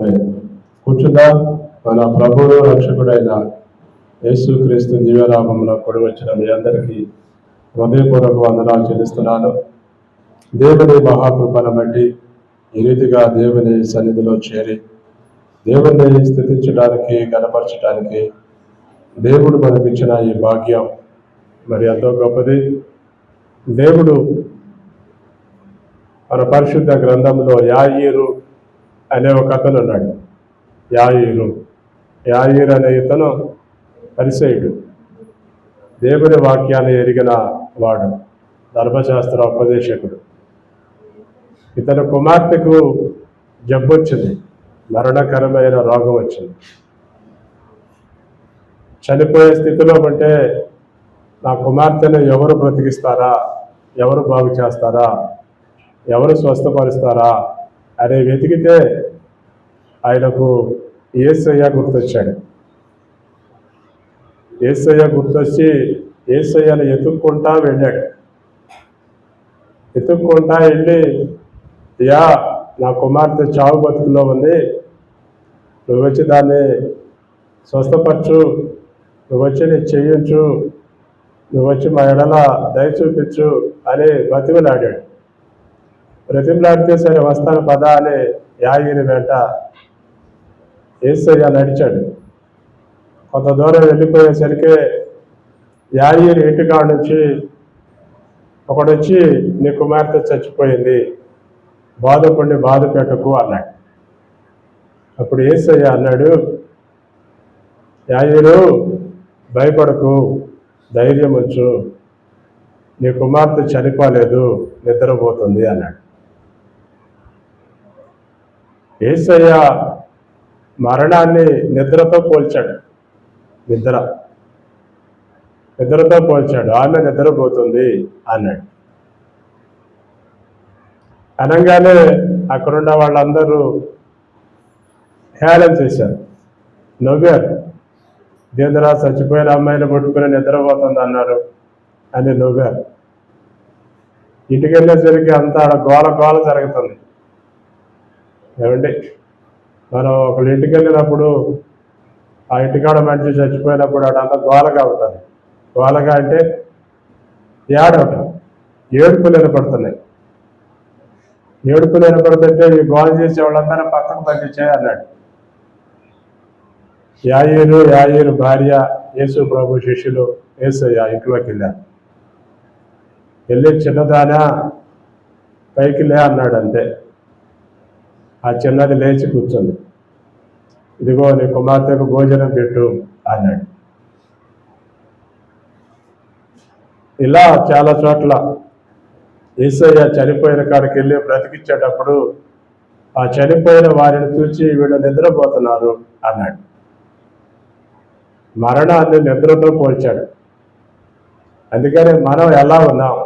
ఆమె కూర్చుందాం. మన ప్రభువు రక్షకుడైన యేసుక్రీస్తు దివ్యనామములో కూడి వచ్చిన మీ అందరికీ హృదయపూర్వక వందనాలు చెల్లిస్తున్నాను. దేవుని మహాకృపను బట్టి ఈ రీతిగా దేవుని సన్నిధిలో చేరి దేవుని స్తుతించడానికి, కనపరచడానికి దేవుడు మనకిచ్చిన ఈ భాగ్యం మరి ఎంతో గొప్పది. దేవుడు మన పరిశుద్ధ గ్రంథంలో యాయీరు అనే ఒక అతను ఉన్నాడు. యాయీరు అనే ఇతను పరిసయ్యుడు, దేవుని వాక్యాన్ని ఎరిగిన వాడు, ధర్మశాస్త్ర ఉపదేశకుడు. ఇతని కుమార్తెకు జబ్బు వచ్చింది, మరణకరమైన రోగం వచ్చింది. చనిపోయే స్థితిలో ఉంటే నా కుమార్తెను ఎవరు బ్రతికిస్తారా, ఎవరు బాగు చేస్తారా, ఎవరు స్వస్థపరుస్తారా అని వెతికితే ఆయనకు యేసయ్య గుర్తొచ్చాడు. యేసయ్య గుర్తొచ్చి యేసయ్యను ఎత్తుక్కుంటా వెళ్ళాడు. ఎత్తుక్కుంటా వెళ్ళి, యా నా కుమార్తె చావు బతుకులో ఉంది, నువ్వు వచ్చి దాన్ని స్వస్థపరచు, నువ్వు వచ్చి నీ చెయ్యించు, నువ్వు వచ్చి మా ఎడల దయ చూపించు అని బతిమలాడాడు. బ్రతిమలాడితే సరే వస్తాను పదా అని యాయీరు వెంట యేసయ్య నడిచాడు. కొంత దూరం వెళ్ళిపోయేసరికి యాయీరు ఇంటికాడ నుంచి ఒకడొచ్చి నీ కుమార్తె చచ్చిపోయింది, బాధపడి బాధ పెట్టకు అన్నాడు. అప్పుడు యేసయ్య అన్నాడు, యాయీరు భయపడకు, ధైర్యం ఉంచు, నీ కుమార్తె చనిపోలేదు, నిద్రపోతుంది అన్నాడు. యేసయ్య మరణాన్ని నిద్రతో పోల్చాడు. నిద్రతో పోల్చాడు. ఆమె నిద్రపోతుంది అన్నాడు. అనగానే అక్కడున్న వాళ్ళందరూ హేళన చేశారు, నవ్వారు. దేంద్రా చచ్చిపోయిన అమ్మాయిని పట్టుకుని నిద్రపోతుంది అన్నారు అని నవ్వారు. ఇంటికి వెళ్ళేసరికి అంతా గోల గోల జరుగుతుంది. ఏమండి, మనం ఒకళ్ళ ఇంటికి వెళ్ళినప్పుడు ఆ ఇంటికాడ మనిషి చచ్చిపోయినప్పుడు అడంతా గోలగా ఉంటుంది. గోలగా అంటే ఏడవటం, ఏడుపులు వినపడుతున్నాయి. ఏడుపులు వినపడుతుంటే ఈ గోల చేసే వాళ్ళందరూ పక్కకు తగ్గించాయి అన్నాడు. యాయీరు భార్య, యేసు ప్రభు శిష్యులు యేసయ్య ఇంట్లోకి వెళ్ళారు. వెళ్ళి చిన్నదానా పైకి లే అన్నాడు. అంతే. ఆ చిన్నది లేచి కూర్చుంది. ఇదిగో నీ కుమార్తెకు భోజనం పెట్టు అన్నాడు. ఇలా చాలా చోట్ల యేసయ్య చనిపోయిన కాడికి వెళ్ళి బ్రతికించేటప్పుడు ఆ చనిపోయిన వారిని చూసి వీళ్ళు నిద్రపోతున్నారు అన్నాడు. మరణాన్ని నిద్రతో పోల్చాడు. అందుకని మనం ఎలా ఉన్నాం?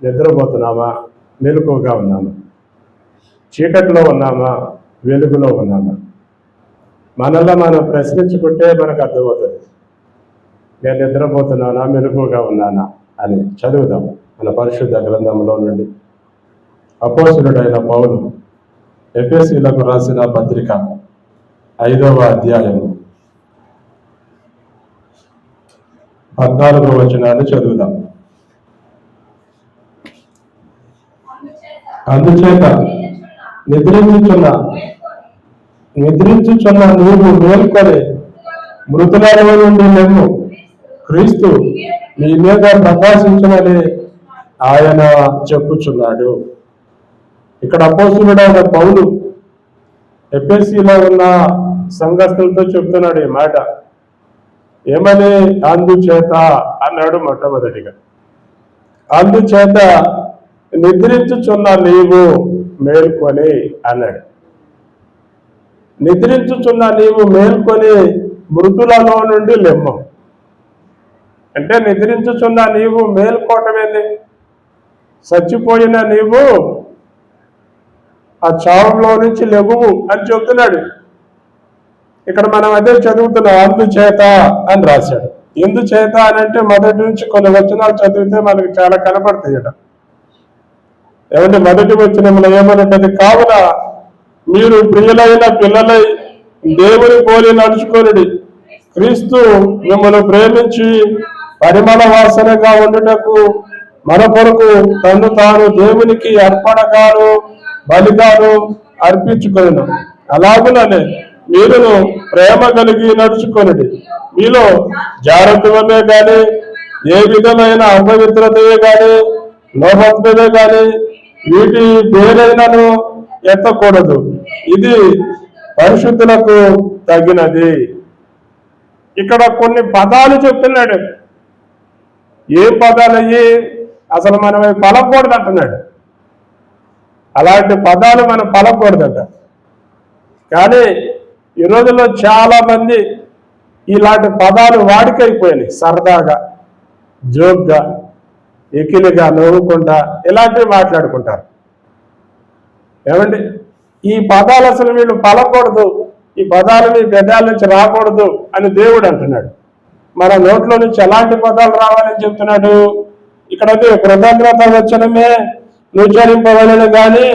నిద్రపోతున్నామా, మెలకువగా ఉన్నామా? చీకటిలో ఉన్నామా, వెలుగులో ఉన్నామా? మనలో మనం ప్రశ్నించుకుంటే మనకు అర్థమవుతుంది, నేను నిద్రపోతున్నానా, మెలకువగా ఉన్నానా అని. చదువుదాం మన పరిశుద్ధ గ్రంథంలో నుండి. అపోస్తలుడైన పౌలు ఎఫెసీయులకు రాసిన పత్రిక 5వ అధ్యాయం 14వ వచనాన్ని చదువుదాం. అందుచేత నిద్రించుచున్న నీవు మేల్కొని మృతులలో నుండి లెమ్ము, క్రీస్తు నీ మీద ప్రకాశించునని ఆయన చెప్పుచున్నాడు. ఇక్కడ అపోస్తలుడైన పౌలు ఎఫెసీలో ఉన్న సంఘస్థులతో చెప్తున్నాడు ఈ మాట. ఏమని? అందుచేత అన్నాడు మొట్టమొదటిగా. అందుచేత నిద్రించుచున్న నీవు మేల్కొని అన్నాడు. నిద్రించుచున్న నీవు మేల్కొని మృతులలో నుండి లెమ్ము అంటే నిద్రించుచున్న నీవు మేల్కోవటమేంది? చచ్చిపోయిన నీవు ఆ చావులో నుంచి లెగువు అని చెబుతున్నాడు. ఇక్కడ మనం అదే చదువుతున్నాం. అందుచేత అని రాశాడు. ఎందుచేత అని అంటే మొదటి నుంచి కొన్ని వచనాలు చదివితే మనకి చాలా కనపడతాయి. ఏమంటే మొదటి వచనంలో ఏమనంటే, కావున మీరు ప్రియులైన పిల్లలై దేవుని పోలి నడుచుకొనుడి. క్రీస్తు మిమ్మల్ని ప్రేమించి పరిమళ వాసనగా ఉండుటకు మన కొరకు తను తాను దేవునికి అర్పణగాను బలిగాను అర్పించుకొను. అలాగుననే మీరును ప్రేమ కలిగి నడుచుకొనుడి. మీలో జాగ్రత్తమే గాని, ఏ విధమైన అపవిత్రతయే గాని, లోభత్వమే గాని వీటి పేరైనను ఎత్తకూడదు. ఇది పరిశుద్ధులకు తగినది. ఇక్కడ కొన్ని పదాలు చెప్తున్నాడు. ఏ పదాలు అయ్యి అసలు మనం పలకూడదు అంటున్నాడు. అలాంటి పదాలు మనం పలకూడదట. కానీ ఈ రోజుల్లో చాలా మంది ఇలాంటి పదాలు వాడికైపోయినాయి. సరదాగా, జోక్గా, ఎకిలిగా, నవ్వుకుంటా ఇలాంటివి మాట్లాడుకుంటారు. ఏమండి, ఈ పదాలు అసలు వీళ్ళు పలకూడదు, ఈ పదాలు మీ పెదాల నుంచి రాకూడదు అని దేవుడు అంటున్నాడు. మన నోట్లో నుంచి ఎలాంటి పదాలు రావాలని చెప్తున్నాడు? ఇక్కడైతే కృతజ్ఞత వచనమే ఉచ్చరింపవలను కానీ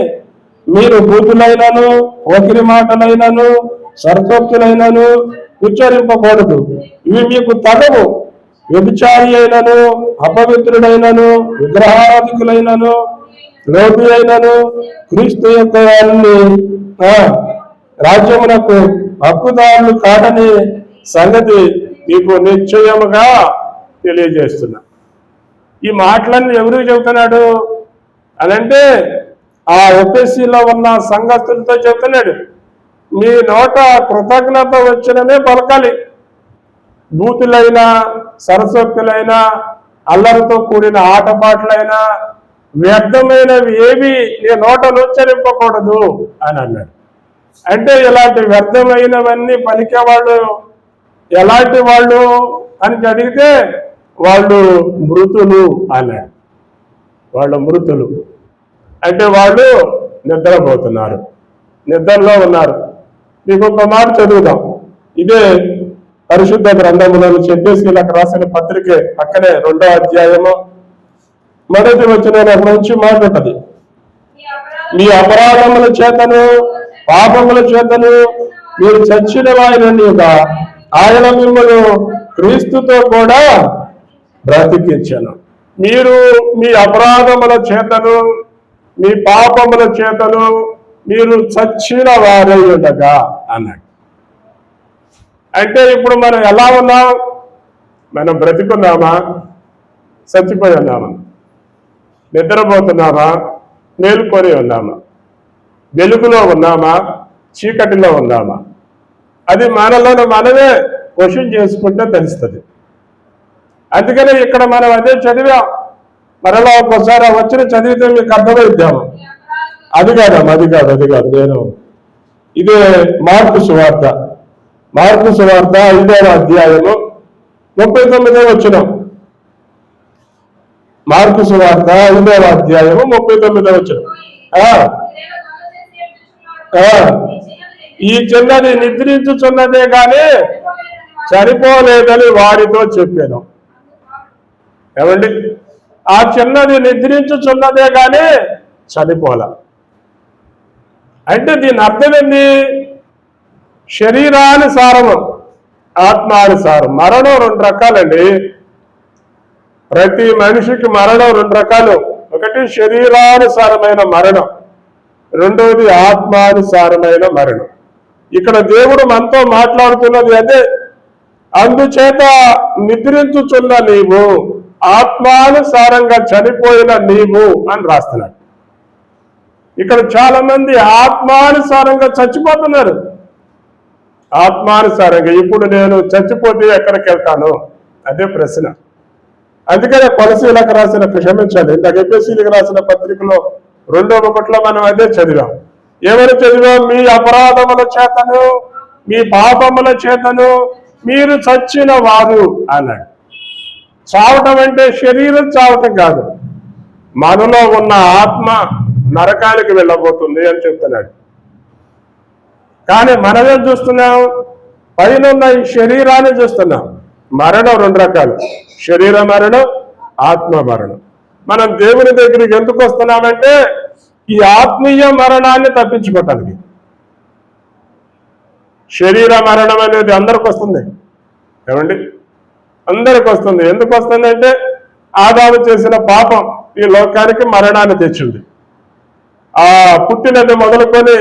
మీరు బూతులైనను, ఓకిరి మాటలైనను, సర్వోక్తులైనను ఉచ్చరింపకూడదు. ఇవి మీకు తగవు. వ్యభిచారి అయినను, అపవిత్రుడైనను, విగ్రహారాధికులైనను, లోపి అయినను క్రీస్తు యొక్క వారిని రాజ్యమునకు హక్కుదారులు కాడని సంగతి మీకు నిశ్చయముగా తెలియజేస్తున్నా. ఈ మాటలన్నీ ఎవరికి చెబుతున్నాడు అనంటే ఆ ఎఫెసీలో ఉన్న సంఘస్థులతో చెబుతున్నాడు. మీ నోట కృతజ్ఞత వచ్చినమే పలకాలి. బూతులైనా, సరస్వతులైనా, అల్లరితో కూడిన ఆటపాటలైనా, వ్యర్థమైనవి ఏవి నీ నోట ఉచ్చరింపకూడదు అని అన్నాడు. అంటే ఇలాంటి వ్యర్థమైనవన్నీ పలికేవాళ్ళు ఎలాంటి వాళ్ళు అని అడిగితే వాళ్ళు మృతులు అన్నాడు. వాళ్ళు మృతులు అంటే వాళ్ళు నిద్రపోతున్నారు, నిద్రలో ఉన్నారు. మీకు ఒక మాట చదువుదాం. ఇదే పరిశుద్ధ గ్రంథములో చెప్పేసీలకు రాసిన పత్రికే పక్కనే 2వ అధ్యాయము 1వ వచనం అక్కడ నుంచి మాట ఉంటుంది. మీ అపరాధముల చేతను పాపముల చేతను మీరు చచ్చిన వారిగా ఆయన మిమ్మల్ని క్రీస్తుతో కూడా బ్రతికించను. మీరు మీ అపరాధముల చేతను మీ పాపముల చేతను మీరు చచ్చిన వారై ఉండగా అన్నాడు. అంటే ఇప్పుడు మనం ఎలా ఉన్నాం? మనం బ్రతికున్నామా? చచ్చిపోయి ఉన్నామా? నిద్రపోతున్నామా? మేలుకొని ఉన్నామా? వెలుగులో ఉన్నామా? చీకటిలో ఉన్నామా? అది మనలోనే మనమే క్వశ్చన్ చేసుకుంటే తెలుస్తుంది. అందుకనే ఇక్కడ మనం అదే చదివాం. మరలా ఒక్కోసారి వచ్చిన చదివితే మీకు అర్థమైద్దాము. అది కాదు నేను ఇదే మార్కు సువార్త 5వ అధ్యాయము 39వ వచనం. మార్కు సువార్త 5వ అధ్యాయము 39వ వచనం. ఈ చిన్నది నిద్రించుచున్నదే గాని చనిపోలేదని వారితో చెప్పాను. ఏమండి, ఆ చిన్నది నిద్రించుచున్నదే గాని చనిపోలే. అంటే దీని అర్థం ఏంది? శరీరానుసారము, ఆత్మానుసారం. మరణం 2 రకాలండి. ప్రతి మనిషికి మరణం 2 రకాలు. ఒకటి శరీరానుసారమైన మరణం, రెండవది ఆత్మానుసారమైన మరణం. ఇక్కడ దేవుడు మనతో మాట్లాడుతున్నది అదే. అందుచేత నిద్రించుచున్న నీవు, ఆత్మానుసారంగా చనిపోయిన నీవు అని రాస్తున్నాడు. ఇక్కడ చాలా మంది ఆత్మానుసారంగా చచ్చిపోతున్నారు. ఆత్మానుసారంగా ఇప్పుడు నేను చచ్చిపోతే ఎక్కడికి వెళ్తాను అదే ప్రశ్న. అందుకనే కొలసీలకు రాసిన, క్షమించాలి, ఇందాక ఎఫెసీలకు రాసిన పత్రికలో 2:1 మనం అదే చదివాం. ఎవరు చదివాం? మీ అపరాధముల చేతను మీ పాపముల చేతను మీరు చచ్చిన వారు అన్నాడు. చావటం అంటే శరీరం చావటం కాదు, మనలో ఉన్న ఆత్మ నరకానికి వెళ్ళబోతుంది అని చెప్తున్నాడు. కానీ మనమేం చూస్తున్నాం? పైన ఉన్న ఈ శరీరాన్ని చూస్తున్నాం. మరణం 2 రకాలు, శరీర మరణం, ఆత్మ మరణం. మనం దేవుని దగ్గరికి ఎందుకు వస్తున్నామంటే ఈ ఆత్మీయ మరణాన్ని తప్పించుకోవటానికి. శరీర మరణం అనేది అందరికి వస్తుంది. ఏమండి? అందరికి వస్తుంది. ఎందుకు వస్తుందంటే ఆదాము చేసిన పాపం ఈ లోకానికి మరణాన్ని తెచ్చింది. ఆ పుట్టినది మొదలుకొని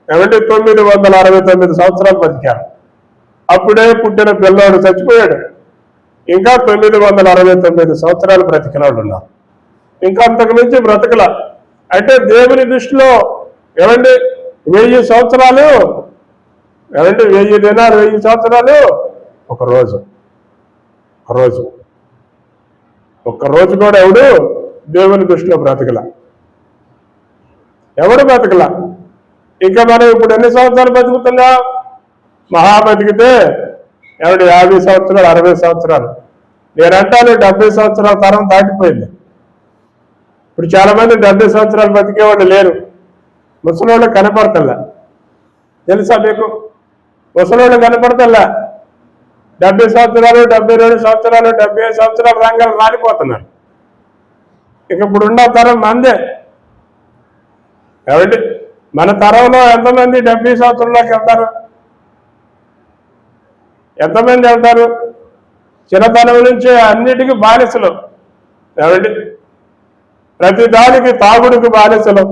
ఏమంటే 969 సంవత్సరాలు బతికారు. అప్పుడే పుట్టిన పిల్లోడు చచ్చిపోయాడు. ఇంకా 969 సంవత్సరాలు బ్రతికిన వాళ్ళు ఉన్నారు. ఇంకా అంతకు మించి బ్రతకల. అంటే దేవుని దృష్టిలో ఏమండి 1000 సంవత్సరాలు ఏమంటే 1000 దినాలు 1000 సంవత్సరాలు ఒక్కరోజు. ఒక్కరోజు కూడా ఎవడు దేవుని దృష్టిలో బ్రతకల. ఎవడు బ్రతకల. ఇంకా మనం ఇప్పుడు ఎన్ని సంవత్సరాలు బతుకుతున్నా? మహా బతికితే ఎవడు 50 సంవత్సరాలు 60 సంవత్సరాలు. నేనంటాను 70 సంవత్సరాల తరం దాటిపోయింది. ఇప్పుడు చాలా మంది 70 సంవత్సరాలు బతికేవాళ్ళు లేరు. ముసలోళ్ళు కనపడతల్లా. తెలుసా మీకు? ముసలోళ్ళు కనపడతల్లా. 70 సంవత్సరాలు 72 సంవత్సరాలు 75 సంవత్సరాల రంగాలు రాలిపోతున్నారు. ఇక ఇప్పుడున్న తరం మందే. ఏమండి? మన తరంలో ఎంతమంది 70 సంవత్సరంలోకి వెళ్తారు? ఎంతమంది వెళ్తారు? చిన్నతనం నుంచి అన్నిటికీ బానిసలు. ఏమండి? ప్రతి దానికి తాగుడికి బానిసలు.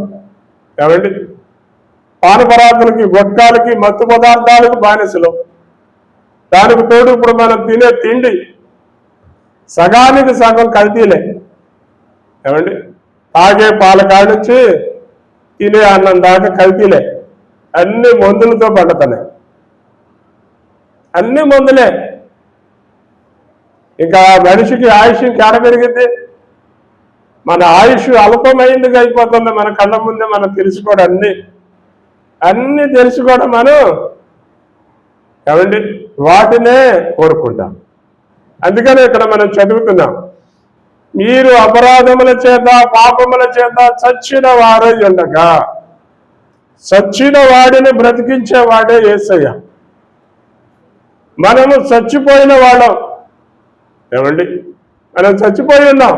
ఏమండి? పానపరాకులకి, గొట్కాలకి, మత్తు పదార్థాలకు బానిసలు. దానికి తోడు ఇప్పుడు మనం తినే తిండి సగానికి సగం కల్తీలే. ఏమండి? తాగే పాల కాడి నుంచి తినే అన్నం దాకా కల్తీలే. అన్ని మందులతో పండుతున్నాయి. అన్ని మందులే. ఇంకా మనిషికి ఆయుష్ ఇంకేడ పెరిగింది? మన ఆయుష్ అల్పమైందిగా అయిపోతుంది. మన కళ్ళ ముందే మనం తెలుసుకోవడం అన్ని తెలుసుకోవడం మనం ఏమండి వాటినే కోరుకుంటాం. అందుకని ఇక్కడ మనం చదువుతున్నాం, మీరు అపరాధముల చేత పాపముల చేత చచ్చిన వారై ఉండగా చచ్చిన వాడిని బ్రతికించేవాడే యేసయ్య. మనము చచ్చిపోయిన వాళ్ళం. ఏమండి? మనం చచ్చిపోయి ఉన్నాం.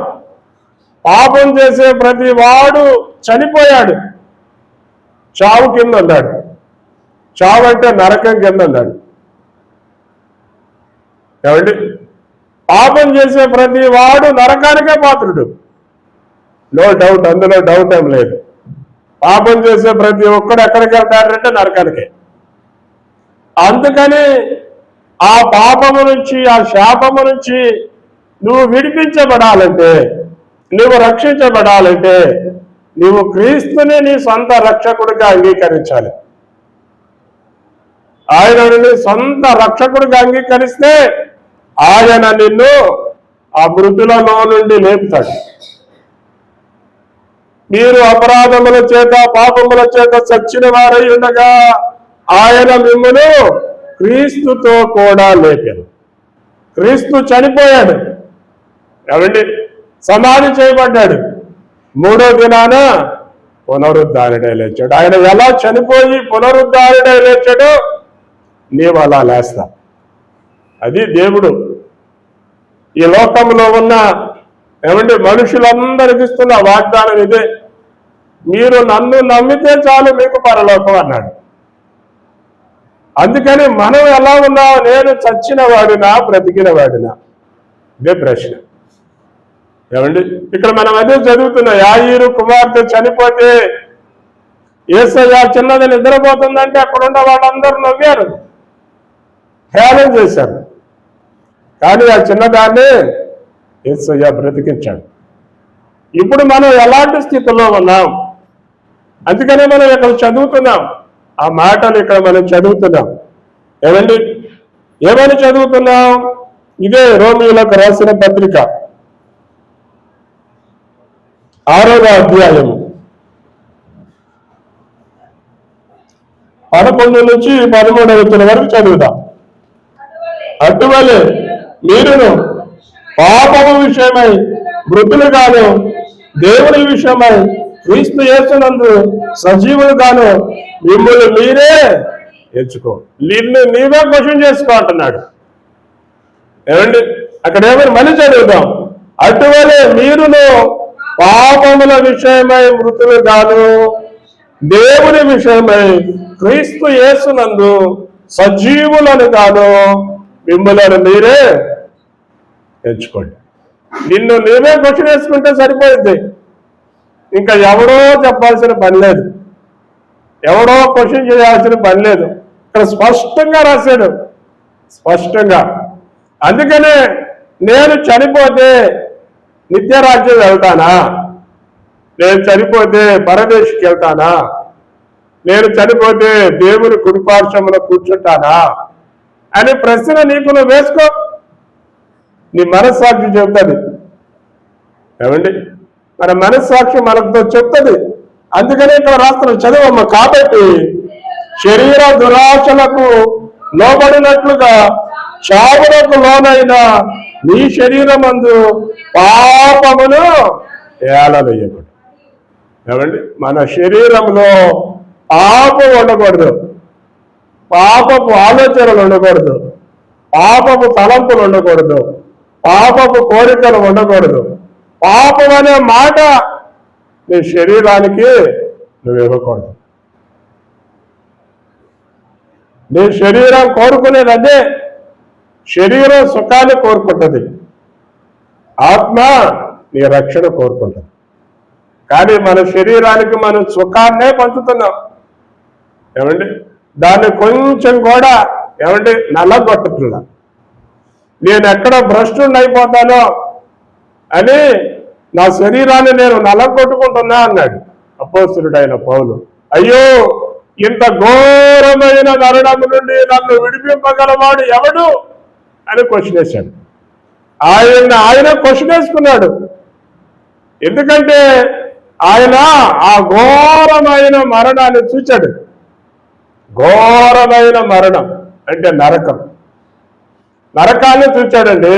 పాపం చేసే ప్రతి వాడు చనిపోయాడు. చావు కింద ఉన్నాడు. చావు అంటే నరకం కింద ఉన్నాడు. ఏమండి? పాపం చేసే ప్రతి వాడు నరకానికే పాత్రుడు. నో డౌట్, అందులో డౌట్ ఏం లేదు. పాపం చేసే ప్రతి ఒక్కడు ఎక్కడికి వెళ్తాడంటే నరకానికే. అందుకని ఆ పాపము నుంచి, ఆ శాపము నుంచి నువ్వు విడిపించబడాలంటే, నువ్వు రక్షించబడాలంటే నువ్వు క్రీస్తుని నీ సొంత రక్షకుడిగా అంగీకరించాలి. ఆయనను నీ సొంత రక్షకుడిగా అంగీకరిస్తే ఆయన నిన్ను ఆ మృతులలో నుండి లేపుతాడు. మీరు అపరాధముల చేత పాపముల చేత చచ్చిన వారై ఉండగా ఆయన మిమ్మల్ని క్రీస్తుతో కూడా లేపాడు. క్రీస్తు చనిపోయాడు. ఏమండి? సమాధి చేయబడ్డాడు. 3వ దినాన పునరుద్ధారుడై లేచాడు. ఆయన ఎలా చనిపోయి పునరుద్ధారుడై లేచాడో నీవు అలా లేస్తా. అది దేవుడు ఈ లోకంలో ఉన్న ఏమంటే మనుషులందరికి ఇస్తున్న వాగ్దానం ఇదే. మీరు నన్ను నమ్మితే చాలు మీకు పరలోకం అన్నాడు. అందుకని మనం ఎలా ఉన్నావు? నేను చచ్చిన వాడినా బ్రతికిన వాడినా? ఇదే ప్రశ్న. ఏమండి? ఇక్కడ మనం అదే చదువుతున్నాం. యాయీరు కుమార్తె చనిపోతే యేసయ్య చిన్నది నిద్రపోతుందంటే అక్కడున్న వాళ్ళందరూ నవ్వారు, హేళన చేశారు. కానీ ఆ చిన్నదాన్ని యేసయ్య బ్రతికించాడు. ఇప్పుడు మనం ఎలాంటి స్థితిలో ఉన్నాం? అందుకనే మనం ఇక్కడ చదువుతున్నాం. ఆ మాటలు ఇక్కడ మనం చదువుతున్నాం. ఏమండి? ఏమని చదువుతున్నాం? ఇదే రోమీయులకు రాసిన పత్రిక 6వ అధ్యాయం 11 నుంచి 13వ వరకు చదువుదాం. అటువలే మీరును పాపము విషయమై మృతులుగాను దేవుని విషయమై క్రీస్తు యేసునందు సజీవులుగాను మిమ్మల్ని మీరే ఎంచుకో. నిన్ను నీవే క్వశ్చన్ చేసుకో అంటున్నాడు. ఏమండి? అక్కడ ఏమైనా మళ్ళీ చదువుదాం. అటువలే మీరును పాపముల విషయమై మృతులుగాను దేవుని విషయమై క్రీస్తు యేసునందు సజీవులను గాను మిమ్ములను మీరే ఎంచుకోండి. నిన్ను నీవే క్వశ్చన్ వేసుకుంటే సరిపోయింది. ఇంకా ఎవడో చెప్పాల్సిన పని లేదు, ఎవడో క్వశ్చన్ చేయాల్సిన పని లేదు. ఇక్కడ స్పష్టంగా రాశాడు, స్పష్టంగా. అందుకనే నేను చనిపోతే నిత్యరాజ్యం వెళ్తానా, నేను చనిపోతే పరదేశికి వెళ్తానా, నేను చనిపోతే దేవుని కుడిపార్శ్వమున కూర్చుంటానా అనే ప్రశ్న నీకు నువ్వు వేసుకో. నీ మనస్సాక్షి చెప్తుంది. ఏమండి, మన మనస్సాక్షి మనతో చెప్తుంది. అందుకనే ఇక్కడ రాస్తున్న చదువమ్మ. కాబట్టి శరీర దురాశలకు లోబడినట్లుగా చావులకు లోనైన నీ శరీరమందు పాపమును ఏలవేయకూడదు. ఏమండి, మన శరీరంలో పాపం ఉండకూడదు, పాపపు ఆలోచనలు ఉండకూడదు, పాపపు తలంపులు ఉండకూడదు, పాపపు కోరికలు ఉండకూడదు. పాపం అనే మాట నీ శరీరానికి నువ్వు ఇవ్వకూడదు. నీ శరీరం కోరుకునేది అదే. శరీరం సుఖాన్ని కోరుకుంటుంది, ఆత్మ నీ రక్షణ కోరుకుంటుంది. కానీ మన శరీరానికి మనం సుఖాన్నే పంచుతున్నాం. ఏమండి, దాన్ని కొంచెం కూడా ఏమండి నల్లగొట్టుతున్నా. నేను ఎక్కడ భ్రష్టుని అయిపోతానో అని నా శరీరాన్ని నేను నల్లగొట్టుకుంటున్నా అన్నాడు అపోస్తలుడైన పౌలు. అయ్యో, ఇంత ఘోరమైన మరణము నుండి నన్ను విడిపింపగలవాడు ఎవడు అని క్వశ్చన్ వేశాడు. ఆయన క్వశ్చన్ వేసుకున్నాడు. ఎందుకంటే ఆయన ఆ ఘోరమైన మరణాన్ని చూచాడు. ఘోరమైన మరణం అంటే నరకం, నరకాన్ని చూచాడండి.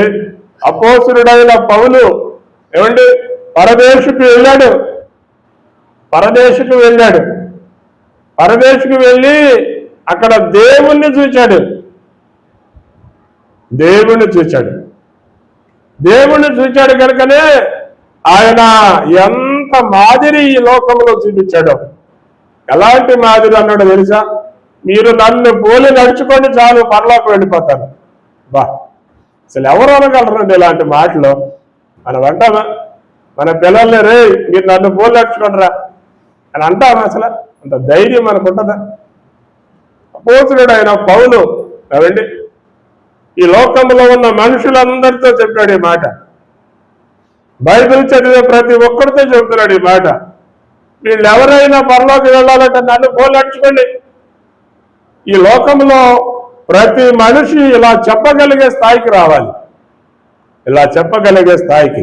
అపోస్తలుడైన పౌలు ఏమండి పరదేశుకు వెళ్ళాడు. పరదేశుకు వెళ్ళి అక్కడ దేవుణ్ణి చూచాడు. దేవుణ్ణి చూచాడు కనుకనే ఆయన ఎంత మాదిరి ఈ లోకంలో చూపించాడు. ఎలాంటి మాదిరి అన్నాడు తెలుసా? మీరు నన్ను పోలి నడుచుకొని చాలు పరలోకి వెళ్ళిపోతారు. బా, అసలు ఎవరు అనగలరండి ఇలాంటి మాటలు? మనం అంటామా? మన పిల్లల్ని రే మీరు నన్ను పోలి నడుచుకోండి రా అని అంటామా? అసలు అంత ధైర్యం మనకు ఉంటుందా? అపోస్తలుడు ఆయన పౌలు ఏమండి ఈ లోకంలో ఉన్న మనుషులందరితో చెప్పాడు ఈ మాట. బైబిల్ చదివే ప్రతి ఒక్కరితో చెబుతున్నాడు ఈ మాట. వీళ్ళు ఎవరైనా పరలోకి వెళ్ళాలంటే నన్ను పోలి నడుచుకోండి. ఈ లోకంలో ప్రతి మనిషి ఇలా చెప్పగలిగే స్థాయికి రావాలి. ఇలా చెప్పగలిగే స్థాయికి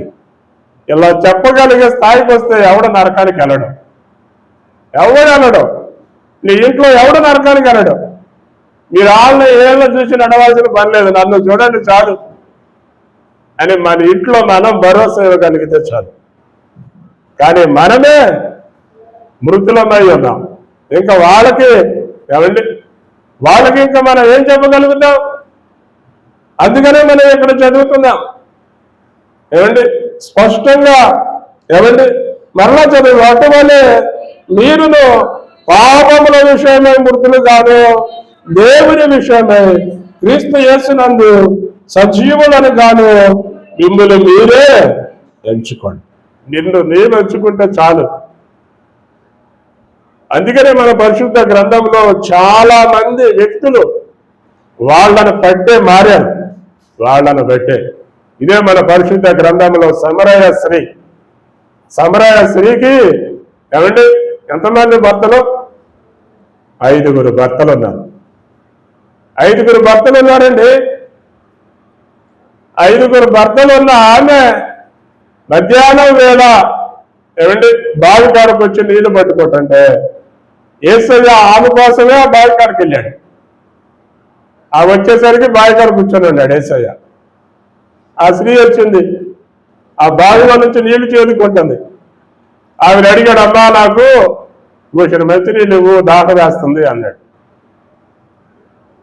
వస్తే ఎవడ నరకానికి వెళ్ళడం? నీ ఇంట్లో ఎవడ నరకానికి వెళ్ళడం? మీరు వాళ్ళని ఏళ్ళ చూసి నడవాల్సిన పని లేదు, నన్ను చూడండి చాలు అని మన ఇంట్లో మనం భరోసా ఇవ్వగలిగితే చాలు. కానీ మనమే మృతులమై ఉన్నాం. ఇంకా వాళ్ళకి ఇంకా మనం ఏం చెప్పగలుగుతాం? అందుకనే మనం ఇక్కడ చదువుతున్నాం. స్పష్టంగా మరలా చదువు. అటువలే మీరును పాపముల విషయమై మృతులు కాదు, దేవుని విషయమై క్రీస్తు యేసునందు సజీవులను గాను మిమ్మల్ని మీరే ఎంచుకోండి. నిన్ను నేను ఎంచుకుంటే చాలు. అందుకనే మన పరిశుద్ధ గ్రంథంలో చాలా మంది వ్యక్తులు వాళ్ళను మారారు. ఇదే మన పరిశుద్ధ గ్రంథంలో సమరయ స్త్రీకి ఎంతమంది భర్తలు? 5 భర్తలు ఉన్నారు. 5 భర్తలు ఉన్నారండి. 5 భర్తలు ఉన్న ఆమె మధ్యాహ్నం వేళ బావి కాడకు వచ్చి నీళ్లు పట్టుకోటంటే యేసయ్య ఆమె కోసమే ఆ బావి కాడకి వెళ్ళాడు. ఆ వచ్చేసరికి బావి కాడ కూర్చొని ఉన్నాడు యేసయ్య. ఆ స్త్రీ వచ్చింది, ఆ బావిలో నుంచి నీళ్లు చేదుకుంటుంది. ఆమెను అడిగాడు, అమ్మా నాకు కూర్చొని మంచినీళ్ళు దాహం వేస్తుంది అన్నాడు.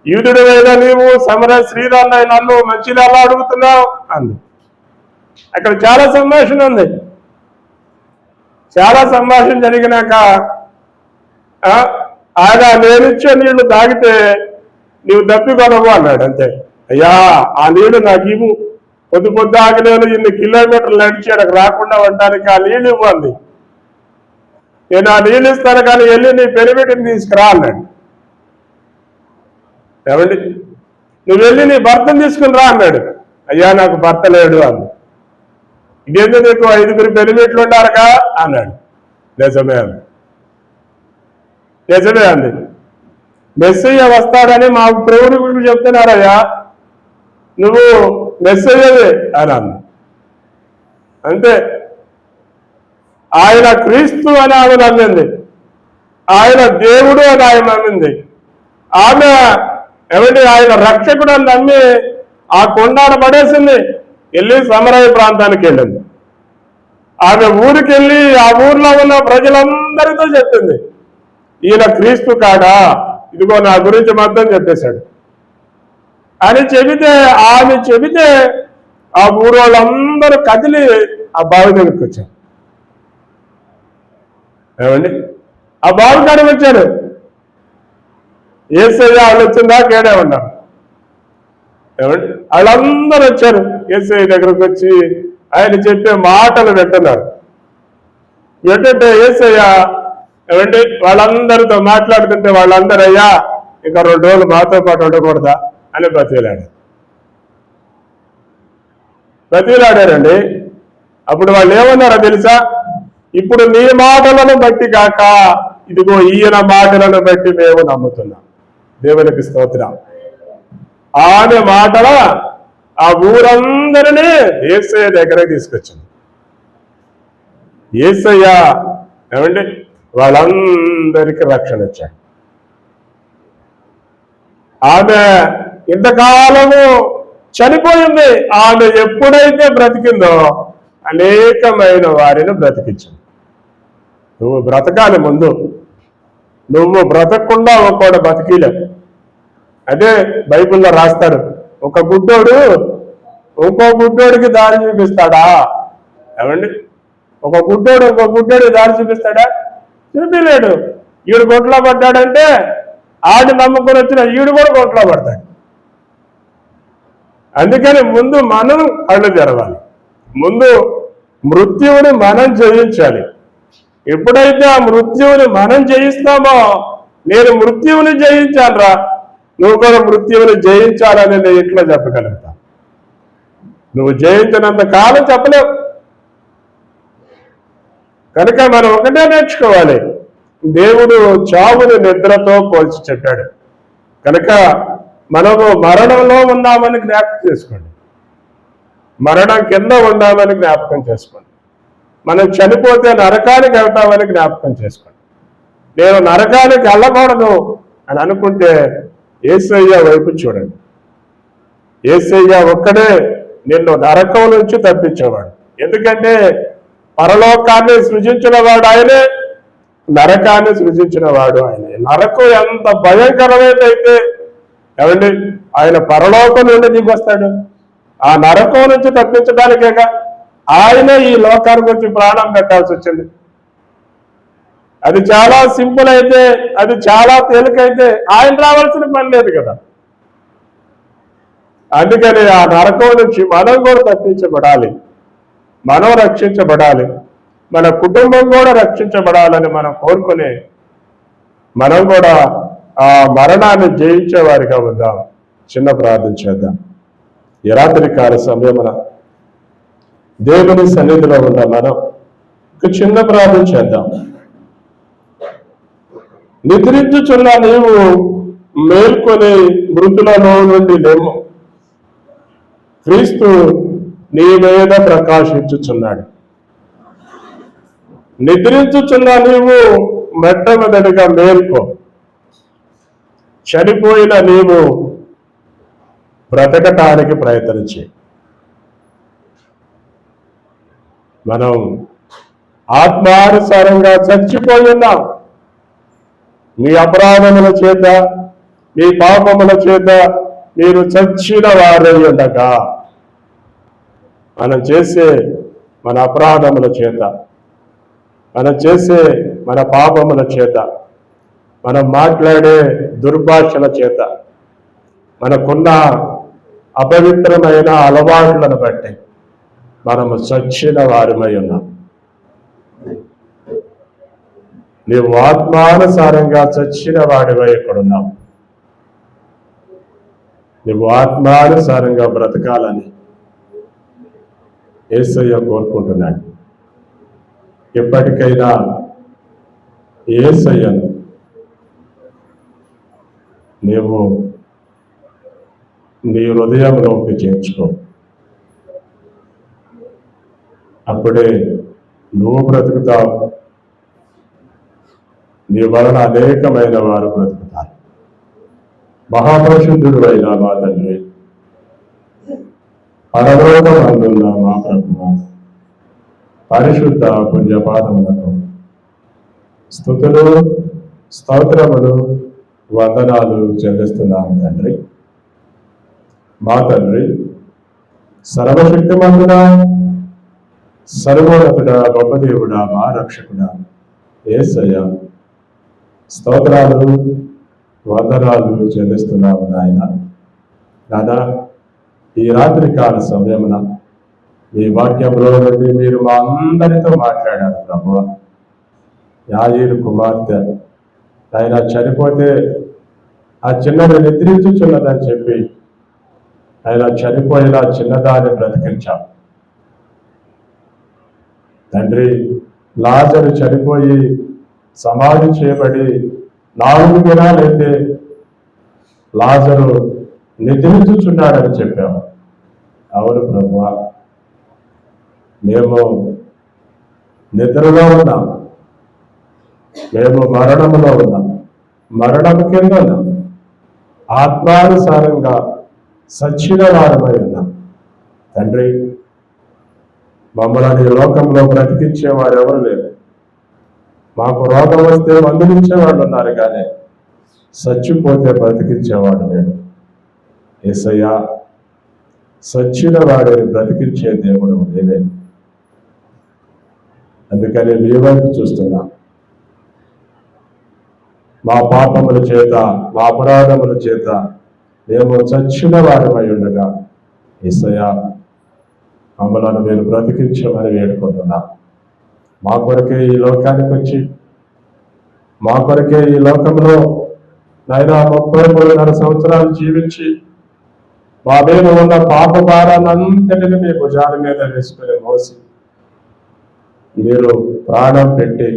యూదుడివైనా నీవు సమరయ స్త్రీరాన్న నన్ను మంచిని ఎలా అడుగుతున్నావు అంది. అక్కడ చాలా సంభాషణ ఉంది. చాలా సంభాషణ జరిగినాక ఆయన నేనిచ్చే నీళ్లు తాగితే నీవు దప్పికొనవు అన్నాడు. అంతే. అయ్యా ఆ నీళ్లు నాకు ఇవ్వు, పొద్దుకి నేను ఇన్ని కిలోమీటర్లు నడిచి అక్కడికి రాకుండా ఉండడానికి ఆ నీళ్ళు ఇవ్వండి, నేను ఆ నీళ్ళు ఇస్తాను, కానీ వెళ్ళి నీ పెనిమిటిని తీసుకురా అన్నాడు. ఏమండి, నువ్వు వెళ్ళి నీ భర్తను తీసుకుని రా అన్నాడు. అయ్యా నాకు భర్త లేడు అంది. ఇదేందో నీకు 5 పెనిమిట్లు ఉండారుగా అన్నాడు. నిజమే అంది. నిజమే అంది. మెస్సయ్య వస్తాడని మా ప్రభువులు చెప్తున్నారయ్యా, నువ్వు మెస్సయ్యవే అని అంది. అంతే. ఆయన క్రీస్తు అని ఆమె నమ్మింది, ఆయన దేవుడు అని ఆయన నమ్మింది. ఆమె ఏమంటే ఆయన రక్షకుడు అని నమ్మి ఆ కొండాను పడేసింది, వెళ్ళి సమరయ ప్రాంతానికి వెళ్ళింది. ఆమె ఊరికి వెళ్ళి ఆ ఊర్లో ఉన్న ప్రజలందరితో చెప్పింది, ఈయన క్రీస్తు కాడా, ఇదిగో నా గురించి మొత్తం చెప్పేశాడు అని ఆమె చెబితే ఆ ఊరోళ్ళందరూ కదిలి ఆ బావి దగ్గరికి వచ్చారు. ఏమండి, ఆ బావి కాడికి వచ్చారు. యేసయ్య వాళ్ళు వచ్చిందా కేడే ఉన్నారు. ఏమండి, వాళ్ళందరూ వచ్చారు. యేసయ్య దగ్గరకు వచ్చి ఆయన చెప్పే మాటలు వింటున్నారు. వింటుంటే యేసయ్య ఏమంటే వాళ్ళందరితో మాట్లాడుతుంటే వాళ్ళందరూ, అయ్యా ఇంకా 2 రోజులు మాతో పాటు ఉండకూడదా అని బ్రతిలాడారండి. అప్పుడు వాళ్ళు ఏమన్నారో తెలుసా? ఇప్పుడు నీ మాటలను బట్టి కాక ఇదిగో ఈయన మాటలను బట్టి మేము నమ్ముతున్నాం. దేవునికి స్తోత్రం. ఆమె మాటల ఆ ఊరందరినీ యేసయ్య దగ్గరకు తీసుకొచ్చింది. యేసయ్య ఏమండి వాళ్ళందరికీ రక్షణ ఇచ్చాడు. ఆమె ఇంతకాలము చనిపోయింది. ఆమె ఎప్పుడైతే బ్రతికిందో అనేకమైన వారిని బ్రతికించింది. నువ్వు బ్రతకాలి ముందు, నువ్వు బ్రతకకుండా ఒకడు బతికిలేవు. అదే బైబిల్లో రాస్తాడు, ఒక గుడ్డోడు ఇంకో గుడ్డోడికి దారి చూపిస్తాడా? ఏమండి, ఒక గుడ్డోడు ఇంకో గుడ్డోడికి దారి చూపిస్తాడా? చూపిలేడు. ఈడు గొంట్లో పడ్డాడంటే ఆడి నమ్ముకొని వచ్చిన ఈడు కూడా గొంట్లో పడతాడు. అందుకని ముందు మనం కళ్ళు తెరవాలి, ముందు మృత్యువుని మనం జయించాలి. ఎప్పుడైతే ఆ మృత్యువుని మనం జయిస్తామో, నేను మృత్యువుని జయించాలరా, నువ్వు కూడా మృత్యువుని జయించాలని నేను ఇట్లా చెప్పగలుగుతా. నువ్వు జయించినంత కాలం చెప్పలేవు. కనుక మనం ఒకటే నేర్చుకోవాలి, దేవుడు చావుని నిద్రతో పోల్చి చెప్పాడు. కనుక మనము మరణంలో ఉన్నామని జ్ఞాపకం చేసుకోండి, మరణం కింద ఉన్నామని జ్ఞాపకం చేసుకోండి. మనం చనిపోతే నరకానికి వెళ్తామని జ్ఞాపకం చేసుకోండి. నేను నరకానికి వెళ్ళకూడదు అని అనుకుంటే యేసయ్య వైపు చూడండి. యేసయ్య ఒక్కడే నిన్ను నరకం నుంచి తప్పించేవాడు. ఎందుకంటే పరలోకాన్ని సృజించిన వాడు ఆయనే, నరకాన్ని సృజించిన వాడు ఆయనే. నరకం ఎంత భయంకరమైతే ఏమండి, ఆయన పరలోకం నుండి దిగొస్తాడు. ఆ నరకం నుంచి తప్పించడానికేగా ఆయన ఈ లోకానికి వచ్చి ప్రాణం పెట్టాల్సి వచ్చింది. అది చాలా సింపుల్ అయితే, అది చాలా తేలికైతే ఆయన రావాల్సిన పని లేదు కదా. అందుకని ఆ నరకం నుంచి మనం కూడా తప్పించబడాలి, మనం రక్షించబడాలి, మన కుటుంబం కూడా రక్షించబడాలని మనం కోరుకుని మనం కూడా ఆ మరణాన్ని జయించే వారిగా ఉందాం. చిన్న ప్రార్థన చేద్దాం. ఈ రాత్రి కాల సమయమున దేవుని సన్నిధిలో ఉన్న మనం ఒక చిన్న ప్రార్థన చేద్దాం. నిద్రించుచున్న నీవు మేల్కొని మృతులలో నుండి లేము, క్రీస్తు నీ మీద ప్రకాశించుచున్నాడు. నిద్రించుచున్న నీవు మొట్టమొదటిగా మేల్కో. చనిపోయిన నీవు బ్రతకటానికి ప్రయత్నించి, మనం ఆత్మానుసారంగా చచ్చిపోయి ఉన్నాం. మీ అపరాధముల చేత, మీ పాపముల చేత మీరు చచ్చిన వారై ఉండగా, మనం చేసే మన అపరాధముల చేత, మనం చేసే మన పాపముల చేత, మనం మాట్లాడే దుర్భాషల చేత, మనకున్న అపవిత్రమైన అలవాట్లను బట్టి మనము చచ్చిన వారిమై ఉన్నాం. నీవు ఆత్మానుసారంగా చచ్చిన వాడివై ఇక్కడున్నావు. నువ్వు ఆత్మానుసారంగా బ్రతకాలని యేసయ్య కోరుకుంటున్నాడు. ఎప్పటికైనా యేసయ్యను నీవు నీ హృదయంలోకి చేర్చుకో. అప్పుడే నువ్వు బ్రతుకుతావు, నీ వలన అనేకమైన వారు బ్రతుకుతారు. మహాపరిశుద్ధుడు అయిన మా తండ్రి, పరలోకమందున్న మా ప్రభువా, పరిశుద్ధ పుణ్యపాదములకు స్తుతులు స్తోత్రములు వందనాలు చెల్లిస్తున్నాము తండ్రి. మా తండ్రి, సర్వశక్తిమంతుడా, సర్వోన్నతుడా, గొప్ప దేవుడా, మా రక్షకుడా యేసయ్య, స్తోత్రాలు వందనాలు చెల్లిస్తున్నాము నాయన. నాదా, ఈ రాత్రి కాల సమయమున మీ వాక్యంలో నుండి మీరు మా అందరితో మాట్లాడారు ప్రభువా. యాయీరు కుమార్తె ఆయన చనిపోతే ఆ చిన్నది నిద్రించుచున్నదని చెప్పి ఆయన చనిపోయిన చిన్నదాన్ని బ్రతికించాం తండ్రి. లాజరు చనిపోయి సమాధి చేయబడి 4 దినాలైతే లాజరు నిద్రించుచున్నాడని చెప్పాము. అవును ప్రభువా, మేము నిద్రలో ఉన్నాం, మేము మరణములో ఉన్నాం, మరణము కింద ఉన్నాం, ఆత్మానుసారంగా సచ్చిన వారమై ఉన్నాం తండ్రి. మమ్మల్ని లోకంలో బ్రతికించేవారు ఎవరు లేరు. మాకు రోగం వస్తే మందులించేవాళ్ళు ఉన్నారు, కానీ చచ్చిపోతే బ్రతికించేవాడు లేడు. యేసయ్యా, సచ్చిన వాడిని బ్రతికించే దేవుడు లేవే. అందుకని మీ వైపు చూస్తున్నా. మా పాపముల చేత, మా అపరాధముల చేత మేము చచ్చిన వారమై ఉండగా యేసయ్యా, మమ్మల్ని మీరు బ్రతికించమని వేడుకుంటున్నా. మా కొరకే ఈ లోకానికి వచ్చి, మా కొరకే ఈ లోకంలో నాయన 33 సంవత్సరాలు జీవించి మా మీద ఉన్న పాప భారాన్నంతటిని మీ భుజాల మీద వేసుకుని మోసి మీరు ప్రాణం పెట్టి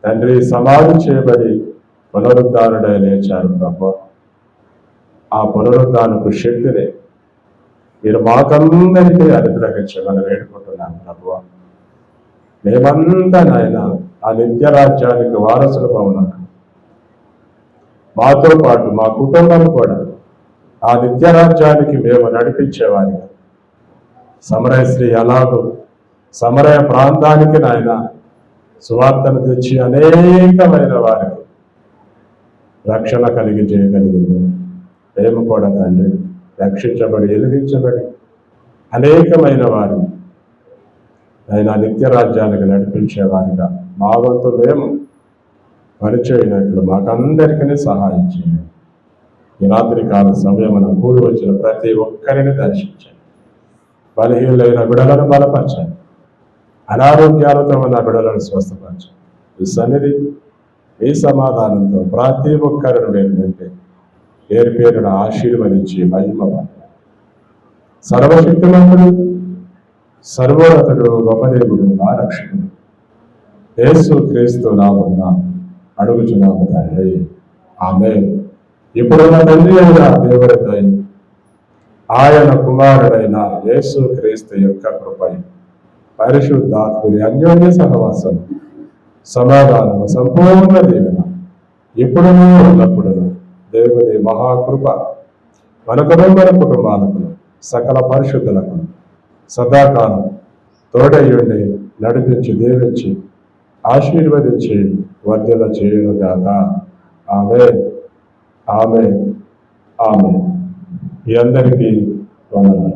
తండ్రి సమాధి చేయబడి పునరుద్ధానుడై లేచారు ప్రభు. ఆ పునరుద్ధానపు శక్తిని మీరు మాకందరికీ అనుగ్రహించమని వేడుకుంటున్నాను ప్రభు. మేమంతా నాయన ఆ నిత్య రాజ్యానికి వారసులు అవునాక మాతో పాటు మా కుటుంబం కూడా ఆ నిత్య రాజ్యానికి మేము నడిపించేవారిగా సమరయశ్రీ అలాగూ సమరయ ప్రాంతానికి నాయన సువార్తను తెచ్చి అనేకమైన వారికి రక్షణ కలిగి చేయగలిగింది. మేము కూడా తండ్రి రక్షించబడి ఎదిగించబడి అనేకమైన వారు ఆయన నిత్య రాజ్యానికి నడిపించేవారిగా మా వంతు మేము పరిచయనట్లు మాకందరికీ సహాయం చేయండి. ఈ రాత్రి కాల సమయమున కూడి వచ్చిన ప్రతి ఒక్కరిని దర్శించండి. బలహీనులైన బిడలను బలపరచండి, అనారోగ్యాలతో ఉన్న బిడలను స్వస్థపరచండి. ఈ సన్నిధి ఈ సమాధానంతో ప్రతి ఒక్కరిని వేరుంటే పేరు పేరును ఆశీర్వదించి మహిమ సర్వశక్తిమంతుడు, సర్వోన్నతుడు, గొప్ప దేవుడు, మా రక్షకుడు యేసు క్రీస్తు నామమున అడుగుచున్నాము తండ్రి, ఆమేన్. ఇప్పుడున్న తండ్రి అయిన దేవుడి దయ, ఆయన కుమారుడైన యేసు క్రీస్తు యొక్క కృపై, పరిశుద్ధాత్ముని అన్యోన్య సహవాసం, సమాధానము, సంపూర్ణ దీవెన ఇప్పుడును ఉన్నప్పుడును దేవుని మహాకృప మనకును మన కుటుంబాలకు సకల పరిశుద్ధులకు సదాకాలం తోడయ్యుండి నడిపించి దీవించి ఆశీర్వదించి వర్ధన చేయునుగాక. ఆమేన్, ఆమేన్, ఆమేన్. మీ అందరికీ వందనాలు.